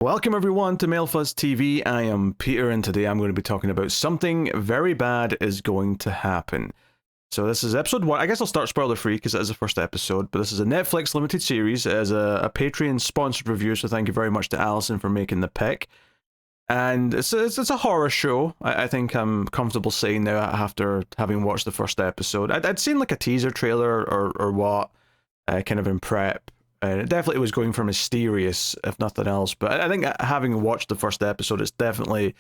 Welcome everyone to MailFuzz TV. I am Peter and today I'm going to be talking about something very bad is going to happen. So this is episode 1. I guess I'll start spoiler free because it is the first episode, but this is a Netflix limited series. It is a Patreon sponsored review, so thank you very much to Alison for making the pick. And it's a horror show. I think I'm comfortable saying now after having watched the first episode. I'd seen like a teaser trailer or what, kind of in prep. It definitely was going for mysterious, if nothing else. But I think having watched the first episode, it's definitely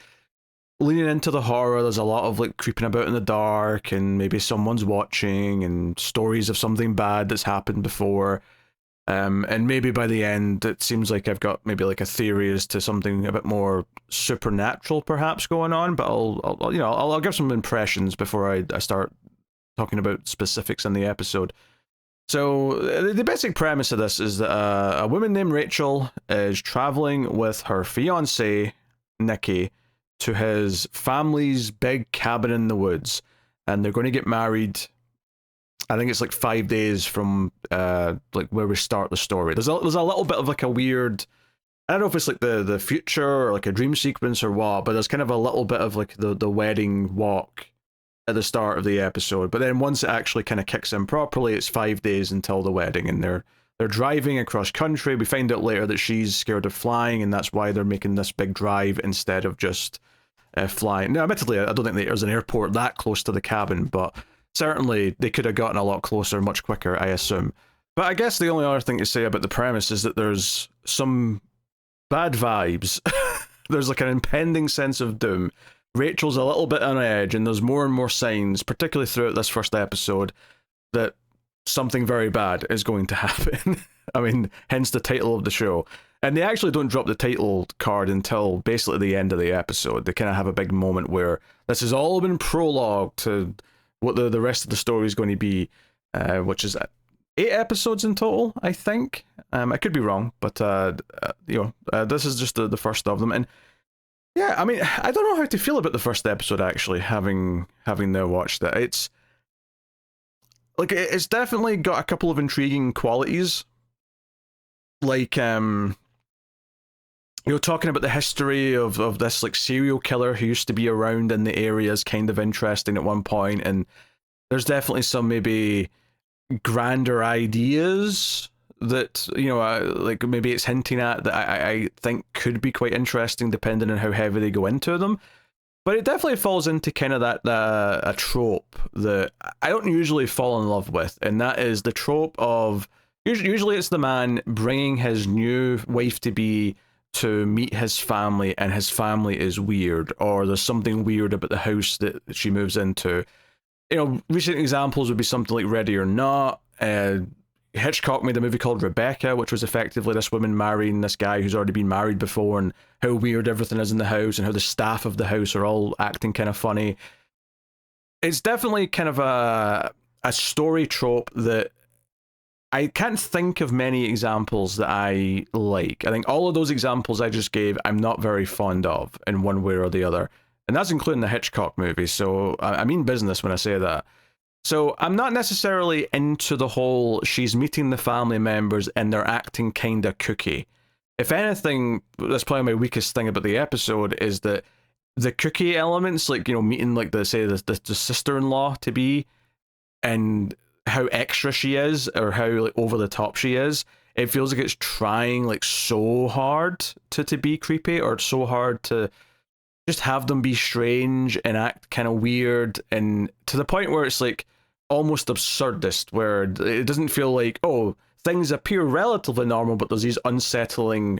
leaning into the horror. There's a lot of like creeping about in the dark, and maybe someone's watching, and stories of something bad that's happened before. And maybe by the end, it seems like I've got maybe like a theory as to something a bit more supernatural, perhaps going on. But I'll give some impressions before I start talking about specifics in the episode. So the basic premise of this is that a woman named Rachel is traveling with her fiance Nikki to his family's big cabin in the woods, and they're going to get married. I think it's like 5 days from like where we start the story. There's a little bit of like a weird, I don't know if it's like the future or like a dream sequence or what, but there's kind of a little bit of like the wedding walk at the start of the episode. But then once it actually kind of kicks in properly, it's 5 days until the wedding, and they're driving across country. We find out later that she's scared of flying, and that's why they're making this big drive instead of just flying. Now, admittedly, I don't think there's an airport that close to the cabin, but certainly they could have gotten a lot closer much quicker, I assume. But I guess the only other thing to say about the premise is that there's some bad vibes. There's like an impending sense of doom. Rachel's a little bit on edge, and there's more and more signs, particularly throughout this first episode, that something very bad is going to happen. I mean, hence the title of the show. And they actually don't drop the title card until basically the end of the episode. They kind of have a big moment where this has all been prologue to what the rest of the story is going to be, which is 8 episodes in total, I think. I could be wrong, but this is just the first of them. And yeah, I mean, I don't know how to feel about the first episode, actually, having now watched it. It's like, it's definitely got a couple of intriguing qualities. Like, talking about the history of this, like, serial killer who used to be around in the area is kind of interesting at one point, and there's definitely some maybe grander ideas that, like maybe it's hinting at that I think could be quite interesting depending on how heavy they go into them. But it definitely falls into kind of that a trope that I don't usually fall in love with, and that is the trope of usually it's the man bringing his new wife-to-be to meet his family, and his family is weird, or there's something weird about the house that she moves into. Recent examples would be something like Ready or Not. Hitchcock made a movie called Rebecca, which was effectively this woman marrying this guy who's already been married before, and how weird everything is in the house, and how the staff of the house are all acting kind of funny. It's definitely kind of a story trope that I can't think of many examples that I like. I think all of those examples I just gave, I'm not very fond of in one way or the other. And that's including the Hitchcock movie, so I mean business when I say that. So I'm not necessarily into the whole she's meeting the family members and they're acting kind of kooky. If anything, that's probably my weakest thing about the episode is that the kooky elements, like, meeting like the sister-in-law to be, and how extra she is, or how like over the top she is, it feels like it's trying like so hard to be creepy, or so hard to just have them be strange and act kind of weird, and to the point where it's like almost absurdist, where it doesn't feel like, oh, things appear relatively normal, but there's these unsettling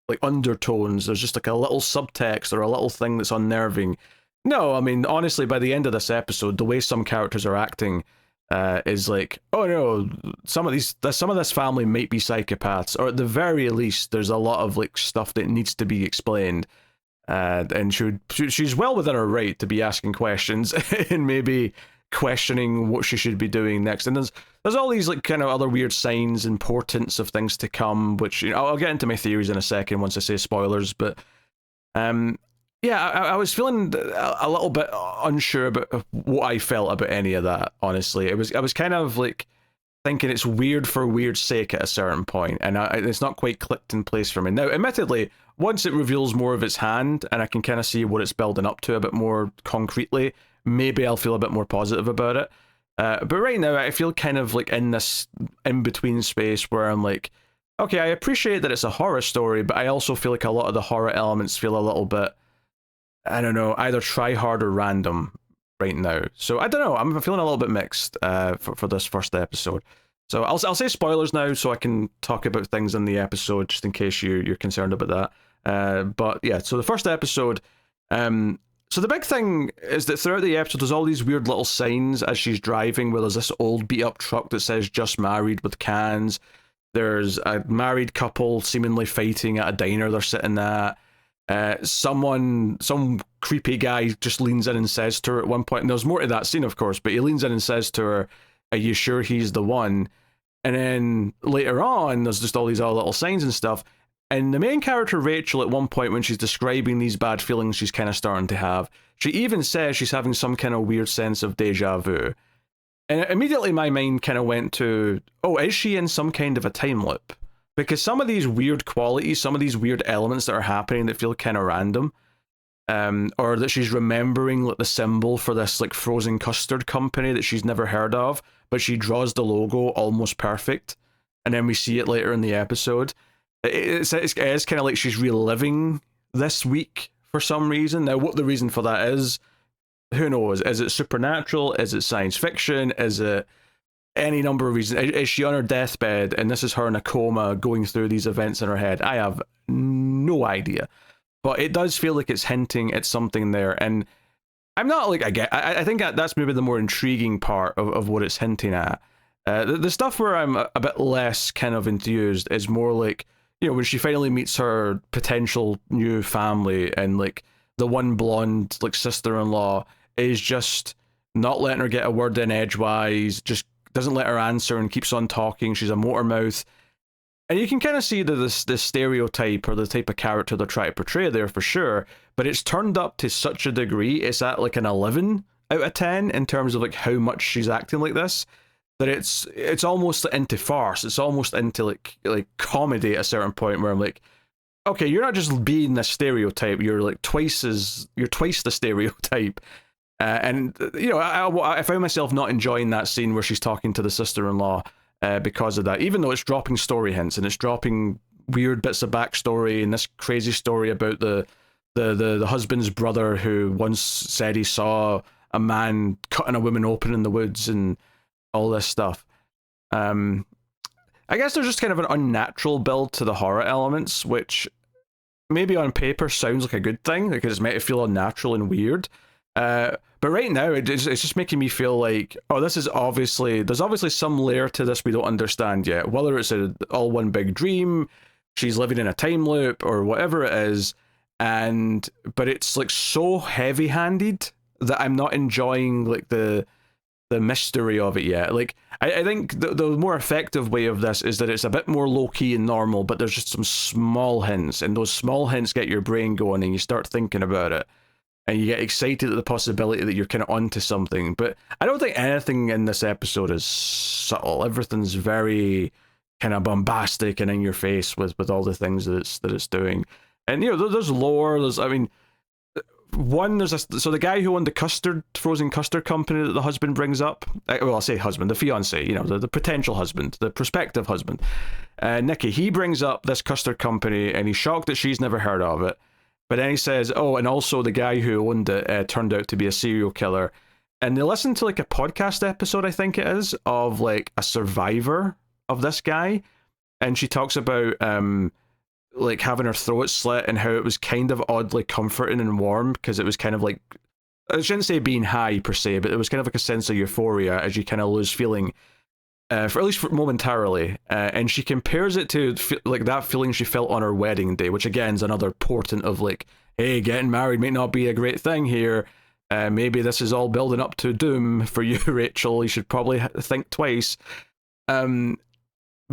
like undertones. There's just like a little subtext or a little thing that's unnerving. No, I mean, honestly, by the end of this episode, the way some characters are acting is like, oh no, some of this family might be psychopaths, or at the very least, there's a lot of like stuff that needs to be explained. And she's well within her right to be asking questions and maybe questioning what she should be doing next. And there's all these like kind of other weird signs and portents of things to come, which I'll get into my theories in a second once I say spoilers. But yeah, I was feeling a little bit unsure about what I felt about any of that. Honestly, I was kind of like, thinking it's weird for weird's sake at a certain point, and it's not quite clicked in place for me. Now, admittedly, once it reveals more of its hand, and I can kind of see what it's building up to a bit more concretely, maybe I'll feel a bit more positive about it. But right now, I feel kind of like in this in-between space where I'm like, okay, I appreciate that it's a horror story, but I also feel like a lot of the horror elements feel a little bit, I don't know, either try hard or random right now. So I don't know, I'm feeling a little bit mixed for this first episode. So I'll say spoilers now so I can talk about things in the episode just in case you're concerned about that. But yeah, so the first episode, so the big thing is that throughout the episode there's all these weird little signs as she's driving where there's this old beat up truck that says just married with cans. There's a married couple seemingly fighting at a diner they're sitting at. Some creepy guy just leans in and says to her at one point, and there's more to that scene of course, but he leans in and says to her, are you sure he's the one? And then later on there's just all these other little signs and stuff, and the main character Rachel at one point when she's describing these bad feelings she's kind of starting to have, she even says she's having some kind of weird sense of deja vu. And immediately my mind kind of went to, oh, is she in some kind of a time loop? Because some of these weird qualities, some of these weird elements that are happening that feel kind of random, or that she's remembering like the symbol for this like frozen custard company that she's never heard of, but she draws the logo almost perfect, and then we see it later in the episode. It's kind of like she's reliving this week for some reason. Now, what the reason for that is, who knows? Is it supernatural? Is it science fiction? Is it any number of reasons? Is she on her deathbed and this is her in a coma going through these events in her head? I have no idea. But it does feel like it's hinting at something there. And I'm not like, I think that's maybe the more intriguing part of what it's hinting at. The stuff where I'm a bit less kind of enthused is more like, you know, when she finally meets her potential new family and like the one blonde like sister-in-law is just not letting her get a word in edgewise, just doesn't let her answer and keeps on talking. She's a motor mouth. And you can kind of see this stereotype or the type of character they're trying to portray there for sure, but it's turned up to such a degree, it's at like an 11 out of 10 in terms of like how much she's acting like this, that it's almost into farce. It's almost into like comedy at a certain point where I'm like, okay, you're not just being the stereotype, you're like twice the stereotype. And you know, I found myself not enjoying that scene where she's talking to the sister-in-law because of that, even though it's dropping story hints and it's dropping weird bits of backstory and this crazy story about the husband's brother who once said he saw a man cutting a woman open in the woods and all this stuff. I guess there's just kind of an unnatural build to the horror elements, which maybe on paper sounds like a good thing because it's meant to feel unnatural and weird. But right now, it's just making me feel like, oh, there's obviously some layer to this we don't understand yet. Whether it's all one big dream, she's living in a time loop, or whatever it is, but it's like so heavy-handed that I'm not enjoying like the mystery of it yet. Like I think the more effective way of this is that it's a bit more low-key and normal, but there's just some small hints, and those small hints get your brain going, and you start thinking about it. And you get excited at the possibility that you're kind of onto something. But I don't think anything in this episode is subtle. Everything's very kind of bombastic and in your face with all the things that it's doing. And you know, there's lore. So the guy who owned the frozen custard company that the husband brings up. Well, I'll say husband, the fiance. You know, the potential husband, the prospective husband. Nikki. He brings up this custard company, and he's shocked that she's never heard of it. But then he says, oh, and also the guy who owned it turned out to be a serial killer. And they listen to like a podcast episode, I think it is, of like a survivor of this guy. And she talks about like having her throat slit and how it was kind of oddly comforting and warm because it was kind of like, I shouldn't say being high per se, but it was kind of like a sense of euphoria as you kind of lose feeling. For at least momentarily, and she compares it to like that feeling she felt on her wedding day, which again is another portent of like, hey, getting married may not be a great thing here. Maybe this is all building up to doom for you, Rachel. You should probably think twice. But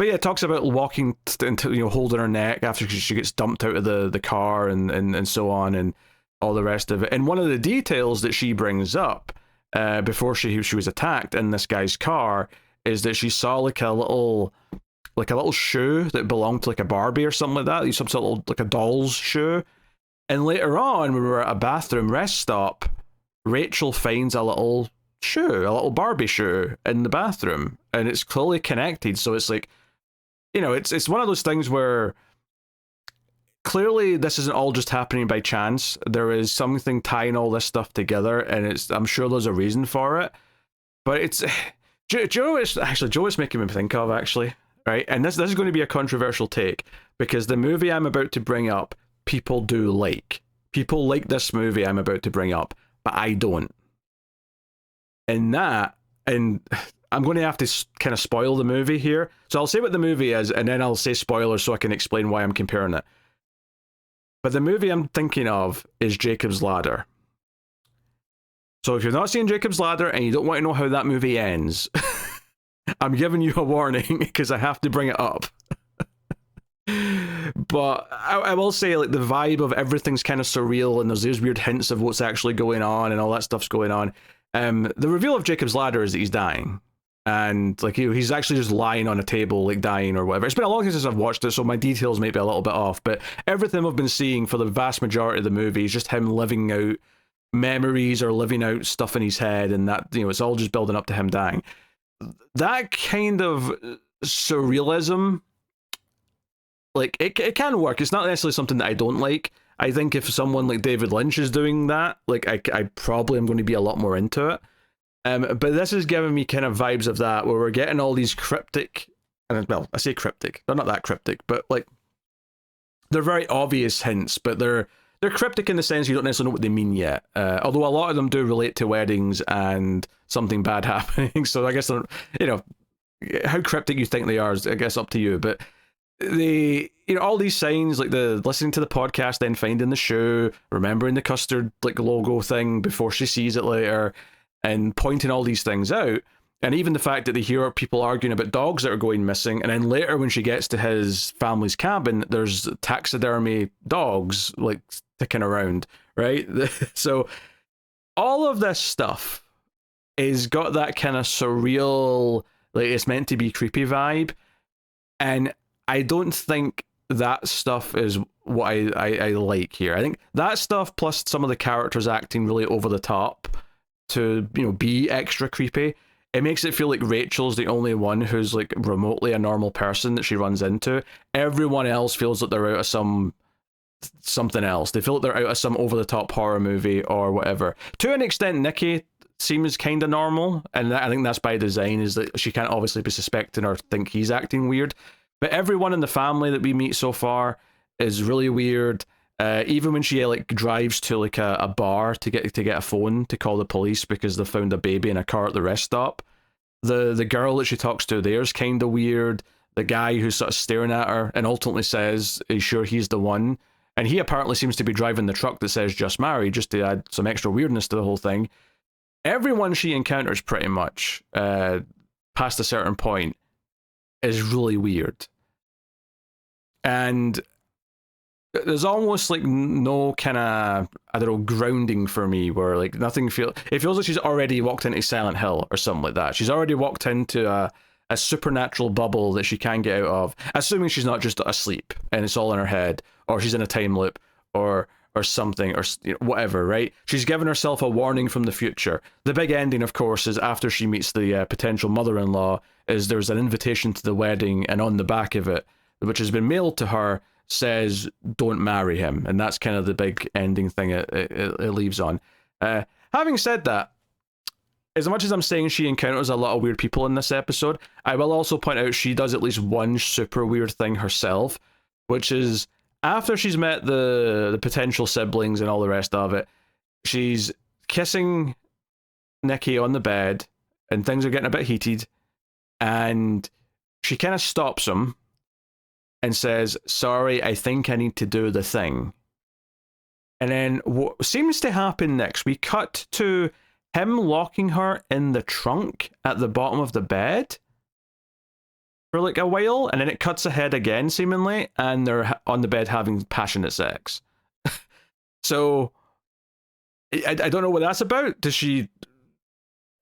yeah, it talks about walking into, you know, holding her neck after she gets dumped out of the car and so on and all the rest of it. And one of the details that she brings up before she was attacked in this guy's car is that she saw like a little shoe that belonged to like a Barbie or something like that, some sort of like a doll's shoe. And later on, when we were at a bathroom rest stop, Rachel finds a little shoe, a little Barbie shoe in the bathroom, and it's clearly connected. So it's like, you know, it's one of those things where clearly this isn't all just happening by chance. There is something tying all this stuff together, and I'm sure there's a reason for it. But it's, Joe is making me think of, actually, right? And this is going to be a controversial take, because the movie I'm about to bring up, people do like. People like this movie I'm about to bring up, but I don't. And I'm going to have to kind of spoil the movie here. So I'll say what the movie is, and then I'll say spoilers so I can explain why I'm comparing it. But the movie I'm thinking of is Jacob's Ladder. So if you've not seen Jacob's Ladder and you don't want to know how that movie ends, I'm giving you a warning because I have to bring it up. But I will say, like, the vibe of everything's kind of surreal, and there's these weird hints of what's actually going on, and all that stuff's going on. The reveal of Jacob's Ladder is that he's dying. And like he's actually just lying on a table, like dying or whatever. It's been a long time since I've watched it, so my details may be a little bit off. But everything I've been seeing for the vast majority of the movie is just him living out memories or living out stuff in his head, and that, you know, it's all just building up to him dying. That kind of surrealism, like it can work. It's not necessarily something that I don't like. I think if someone like David Lynch is doing that, like I probably am going to be a lot more into it. But this is giving me kind of vibes of that, where we're getting all these cryptic, and well, I say cryptic, they're not that cryptic, but like they're very obvious hints, but they're cryptic in the sense you don't necessarily know what they mean yet. Although a lot of them do relate to weddings and something bad happening. So I guess, you know, how cryptic you think they are is, I guess, up to you. But you know, all these signs, like the listening to the podcast, then finding the shoe, remembering the custard like logo thing before she sees it later, and pointing all these things out, and even the fact that they hear people arguing about dogs that are going missing, and then later when she gets to his family's cabin, there's taxidermy dogs like sticking around, right? So all of this stuff is got that kind of surreal, like it's meant to be creepy vibe, and I don't think that stuff is what I like here. I think that stuff plus some of the characters acting really over the top to, you know, be extra creepy, it makes it feel like Rachel's the only one who's like remotely a normal person that she runs into. Everyone else feels like they're out of something else. They feel like they're out of some over-the-top horror movie or whatever. To an extent, Nikki seems kind of normal, and I think that's by design, is that she can't obviously be suspecting or think he's acting weird. But everyone in the family that we meet so far is really weird. Even when she like drives to like a bar to get a phone to call the police because they found a baby in a car at the rest stop, the girl that she talks to there's kind of weird. The guy who's sort of staring at her and ultimately says he's sure he's the one, and he apparently seems to be driving the truck that says just married, just to add some extra weirdness to the whole thing. Everyone she encounters pretty much past a certain point is really weird, and there's almost like no kind of, I don't know, grounding for me, where like nothing it feels like she's already walked into Silent Hill or something like that. She's already walked into a supernatural bubble that she can't get out of, assuming she's not just asleep and it's all in her head, or she's in a time loop or something, or you know, whatever, right? She's given herself a warning from the future. The big ending, of course, is after she meets the potential mother-in-law, is there's an invitation to the wedding, and on the back of it, which has been mailed to her, says don't marry him, and that's kind of the big ending thing it leaves on. Having said that, as much as I'm saying she encounters a lot of weird people in this episode, I will also point out she does at least one super weird thing herself, which is after she's met the potential siblings and all the rest of it, she's kissing Nikki on the bed and things are getting a bit heated, and she kind of stops him and says, sorry, I think I need to do the thing. And then what seems to happen next, we cut to him locking her in the trunk at the bottom of the bed for like a while, and then it cuts ahead again, seemingly, and they're on the bed having passionate sex. So, I don't know what that's about. Does she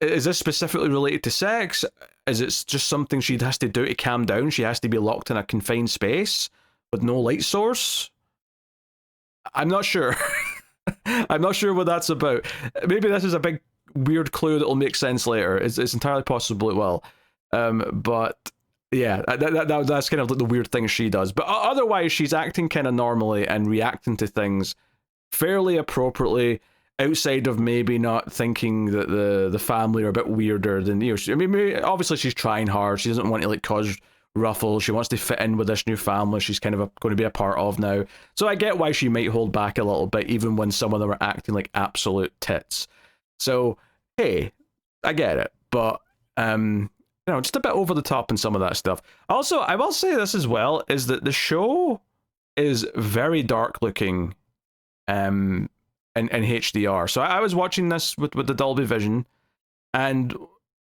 is this specifically related to sex? Is it just something she has to do to calm down? She has to be locked in a confined space with no light source? I'm not sure. I'm not sure what that's about. Maybe this is a big weird clue that will make sense later. It's entirely possible it will. But yeah, that's kind of like the weird thing she does. But otherwise, she's acting kind of normally and reacting to things fairly appropriately, outside of maybe not thinking that the family are a bit weirder than, you know, I mean, maybe, obviously she's trying hard. She doesn't want to like cause ruffles. She wants to fit in with this new family she's kind of going to be a part of now. So I get why she might hold back a little bit, even when some of them are acting like absolute tits. So, hey, I get it. But, you know, just a bit over the top in some of that stuff. Also, I will say this as well, is that the show is very dark looking in HDR. So I was watching this with the Dolby Vision, and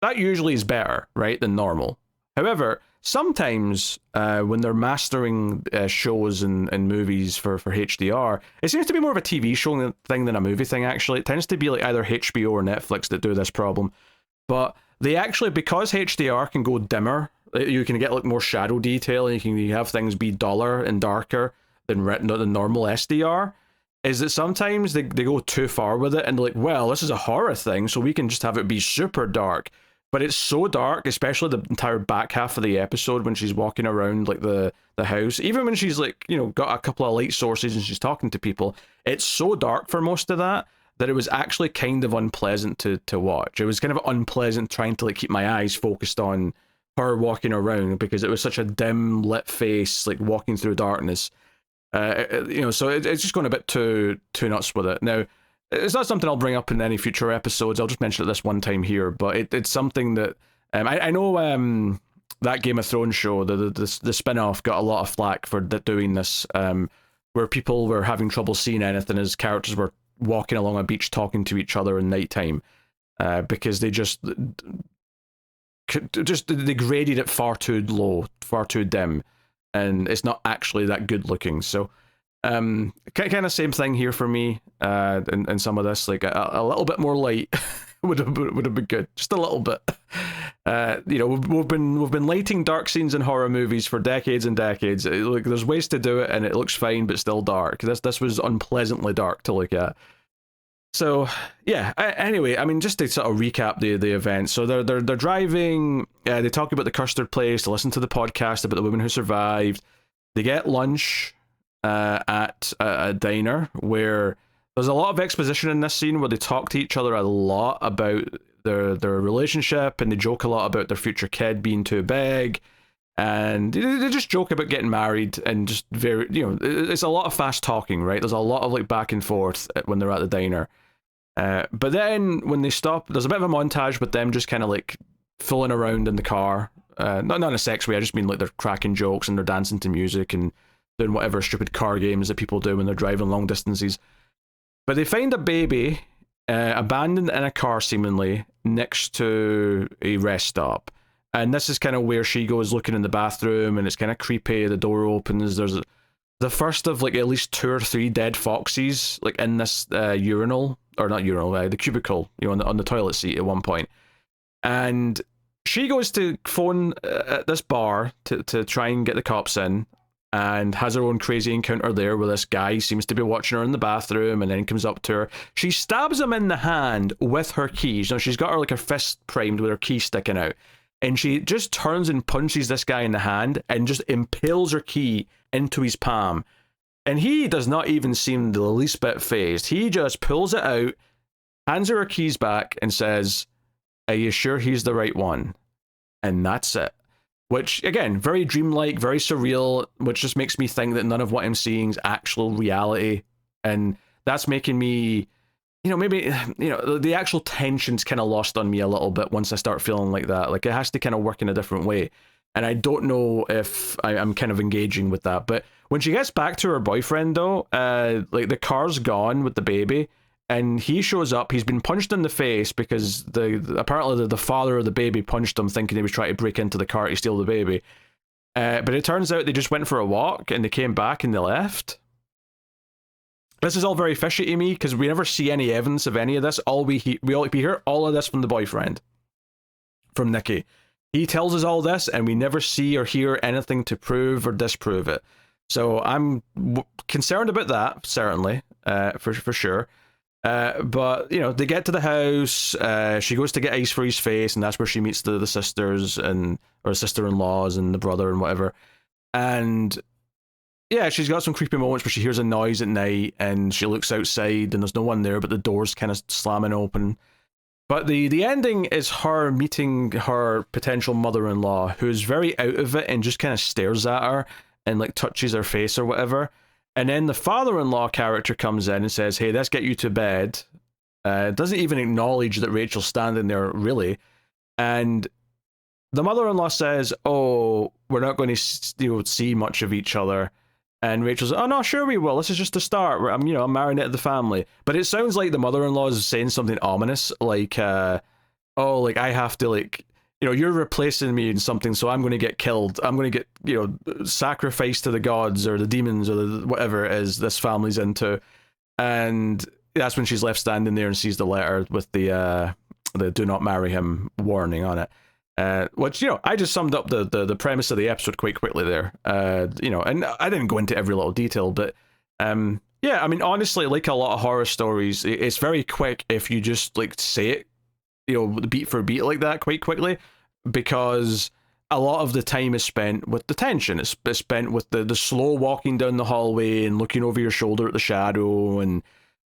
that usually is better, right, than normal. However, sometimes when they're mastering shows and movies for HDR, it seems to be more of a TV show thing than a movie thing, actually. It tends to be like either HBO or Netflix that do this problem. But they actually, because HDR can go dimmer, you can get like more shadow detail, and you have things be duller and darker than normal SDR, is that sometimes they go too far with it, and they're like, well, this is a horror thing, so we can just have it be super dark. But it's so dark, especially the entire back half of the episode when she's walking around like the house. Even when she's like, you know, got a couple of light sources and she's talking to people, it's so dark for most of that it was actually kind of unpleasant to watch. It was kind of unpleasant trying to like keep my eyes focused on her walking around, because it was such a dim lit face, like walking through darkness. You know, so it's just going a bit too nuts with it. Now, it's not something I'll bring up in any future episodes. I'll just mention it this one time here, but it's something that I know that Game of Thrones show, the spin-off, got a lot of flack for doing this, where people were having trouble seeing anything as characters were walking along a beach talking to each other in nighttime, because they just graded it far too low, far too dim, and it's not actually that good looking. So kind of same thing here for me, in some of this, like a little bit more light would have been good, just a little bit. You know, we've been lighting dark scenes in horror movies for decades and decades. Like, there's ways to do it, and it looks fine, but still dark. This was unpleasantly dark to look at. So yeah. Anyway, I mean, just to sort of recap the event. So they're driving. They talk about the custard place. They listen to the podcast about the woman who survived. They get lunch at a diner where there's a lot of exposition in this scene where they talk to each other a lot about their relationship, and they joke a lot about their future kid being too big, and they just joke about getting married, and just very, you know, it's a lot of fast talking, right? There's a lot of like back and forth when they're at the diner. But then when they stop, there's a bit of a montage with them just kind of like fooling around in the car. Not in a sex way, I just mean like they're cracking jokes and they're dancing to music and doing whatever stupid car games that people do when they're driving long distances. But they find a baby abandoned in a car, seemingly, next to a rest stop. And this is kind of where she goes looking in the bathroom, and it's kind of creepy. The door opens. There's the first of like at least 2 or 3 dead foxes like in this urinal, or not urinal, the cubicle, you know, on the toilet seat at one point. And she goes to phone at this bar to try and get the cops in, and has her own crazy encounter there where this guy seems to be watching her in the bathroom, and then comes up to her. She stabs him in the hand with her keys. Now, she's got her like her fist primed with her key sticking out, and she just turns and punches this guy in the hand and just impales her key into his palm. And he does not even seem the least bit phased. He just pulls it out, hands her keys back, and says, "Are you sure he's the right one?" And that's it. Which, again, very dreamlike, very surreal, which just makes me think that none of what I'm seeing is actual reality. And that's making me, you know, maybe, you know, the actual tension's kind of lost on me a little bit once I start feeling like that. Like, it has to kind of work in a different way. And I don't know if I'm kind of engaging with that. But when she gets back to her boyfriend, though, like, the car's gone with the baby, and he shows up. He's been punched in the face because apparently the father of the baby punched him, thinking he was trying to break into the car to steal the baby. But it turns out they just went for a walk, and they came back and they left. This is all very fishy to me because we never see any evidence of any of this. We hear all of this from the boyfriend, from Nikki. He tells us all this, and we never see or hear anything to prove or disprove it. So I'm concerned about that, certainly, for sure. But you know, they get to the house. She goes to get ice for his face, and that's where she meets the sisters or sister-in-laws and the brother and whatever. And yeah, she's got some creepy moments where she hears a noise at night, and she looks outside, and there's no one there, but the door's kind of slamming open. But the ending is her meeting her potential mother-in-law, who's very out of it and just kind of stares at her and like touches her face or whatever. And then the father-in-law character comes in and says, "Hey, let's get you to bed." Doesn't even acknowledge that Rachel's standing there, really. And the mother-in-law says, "Oh, we're not going to see much of each other." And Rachel's, "Oh no, sure we will. This is just the start. I'm marrying into the family." But it sounds like the mother-in-law is saying something ominous, like, "Oh, like I have to you're replacing me in something, so I'm going to get killed. I'm going to get sacrificed to the gods or the demons or whatever it is this family's into." And that's when she's left standing there and sees the letter with the "Do not marry him" warning on it. Which, I just summed up the premise of the episode quite quickly there. And I didn't go into every little detail, but yeah, I mean, honestly, like a lot of horror stories, it's very quick if you just like say it, beat for beat like that quite quickly, because a lot of the time is spent with the tension. It's spent with the slow walking down the hallway and looking over your shoulder at the shadow and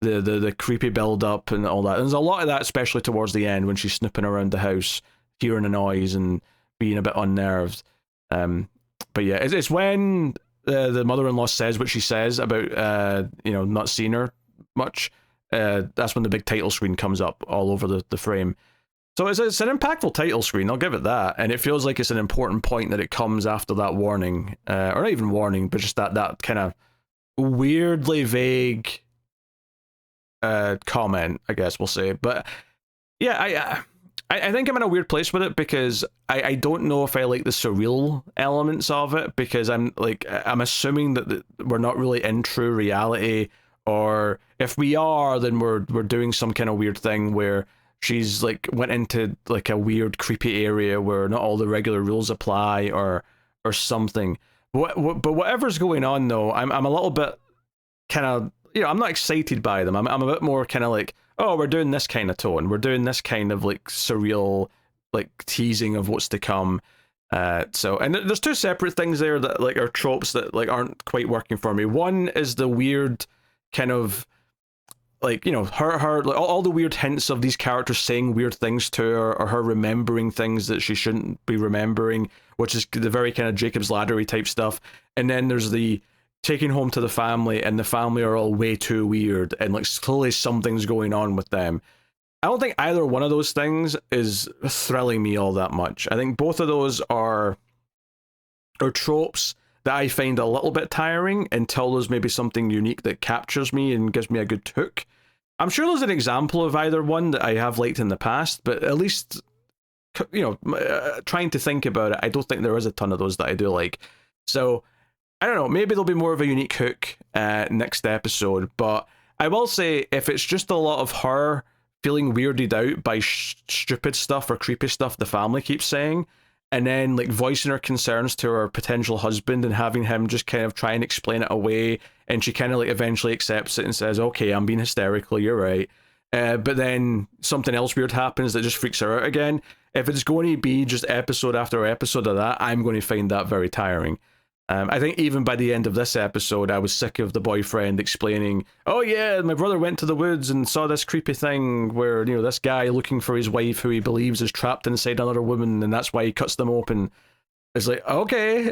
the creepy build up and all that. And there's a lot of that, especially towards the end when she's snooping around the house, hearing a noise and being a bit unnerved. But yeah, it's when the mother-in-law says what she says about not seeing her much. That's when the big title screen comes up all over the frame. So it's an impactful title screen, I'll give it that, and it feels like it's an important point that it comes after that warning, or not even warning, but just that kind of weirdly vague comment, I guess we'll say. But yeah, I think I'm in a weird place with it because I don't know if I like the surreal elements of it, because I'm assuming that we're not really in true reality, or if we are, then we're doing some kind of weird thing where she's like went into like a weird creepy area where not all the regular rules apply or something. But whatever's going on though, I'm a little bit kind of, I'm not excited by them. I'm a bit more kind of like, oh, we're doing this kind of tone. We're doing this kind of like surreal, like teasing of what's to come. And there's two separate things there that like are tropes that like aren't quite working for me. One is the weird kind of like, her like all the weird hints of these characters saying weird things to her, or her remembering things that she shouldn't be remembering, which is the very kind of Jacob's Laddery type stuff. And then there's the taking home to the family, and the family are all way too weird, and like clearly something's going on with them. I don't think either one of those things is thrilling me all that much. I think both of those are tropes that I find a little bit tiring until there's maybe something unique that captures me and gives me a good hook. I'm sure there's an example of either one that I have liked in the past, but at least, trying to think about it, I don't think there is a ton of those that I do like. So I don't know, maybe there'll be more of a unique hook next episode, but I will say, if it's just a lot of her feeling weirded out by stupid stuff or creepy stuff the family keeps saying, and then like voicing her concerns to her potential husband and having him just kind of try and explain it away, and she kind of like eventually accepts it and says, "Okay, I'm being hysterical, you're right." But then something else weird happens that just freaks her out again. If it's going to be just episode after episode of that, I'm going to find that very tiring. I think even by the end of this episode, I was sick of the boyfriend explaining, "Oh yeah, my brother went to the woods and saw this creepy thing where, this guy looking for his wife who he believes is trapped inside another woman, and that's why he cuts them open." It's like, okay,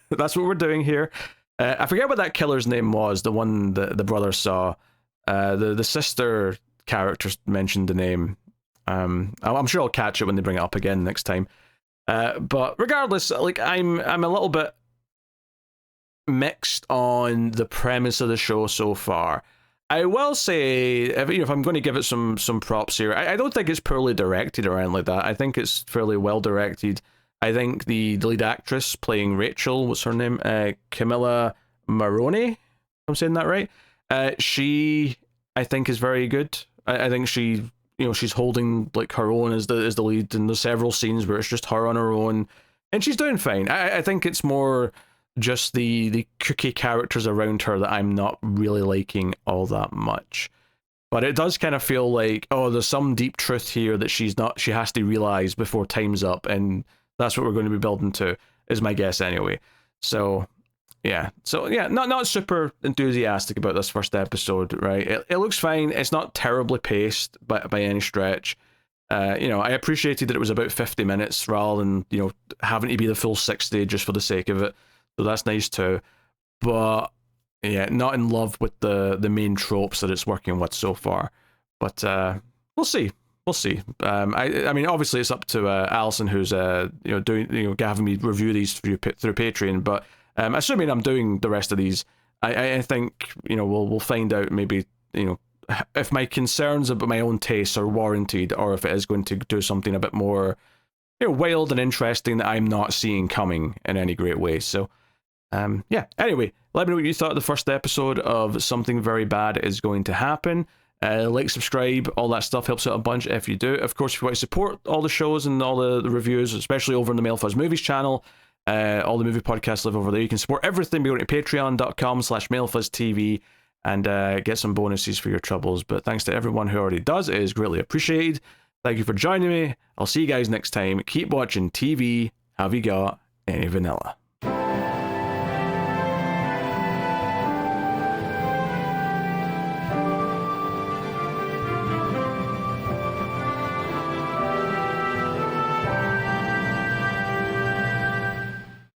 that's what we're doing here. I forget what that killer's name was, the one that the brother saw. The sister character mentioned the name. I'm sure I'll catch it when they bring it up again next time. But regardless, like I'm a little bit mixed on the premise of the show so far. I will say, if I'm going to give it some props here, I don't think it's poorly directed or anything like that. I think it's fairly well directed. I think the lead actress playing Rachel, what's her name? Camila Morrone, if I'm saying that right. She, I think, is very good. I think she, she's holding like her own as the lead, and there's several scenes where it's just her on her own, and she's doing fine. I think it's more just the kooky characters around her that I'm not really liking all that much. But it does kind of feel like, oh, there's some deep truth here that she has to realize before time's up, and that's what we're going to be building to, is my guess anyway. So yeah, not super enthusiastic about this first episode, right? It looks fine. It's not terribly paced by any stretch. I appreciated that it was about 50 minutes rather than having to be the full 60 just for the sake of it. So that's nice too. But yeah, not in love with the main tropes that it's working with so far. But we'll see. We'll see. I mean, obviously it's up to Alison, who's doing having me review these through Patreon. But assuming I'm doing the rest of these, I think we'll find out maybe if my concerns about my own tastes are warranted, or if it is going to do something a bit more wild and interesting that I'm not seeing coming in any great way. So yeah. Anyway, let me know what you thought of the first episode of Something Very Bad Is Going to Happen. Like, subscribe, all that stuff helps out a bunch if you do. Of course, if you want to support all the shows and all the reviews, especially over on the Mailfuzz Movies channel, all the movie podcasts live over there. You can support everything by going to patreon.com/MailfuzzTV and get some bonuses for your troubles. But thanks to everyone who already does. It is greatly appreciated. Thank you for joining me. I'll see you guys next time. Keep watching TV. Have you got any vanilla?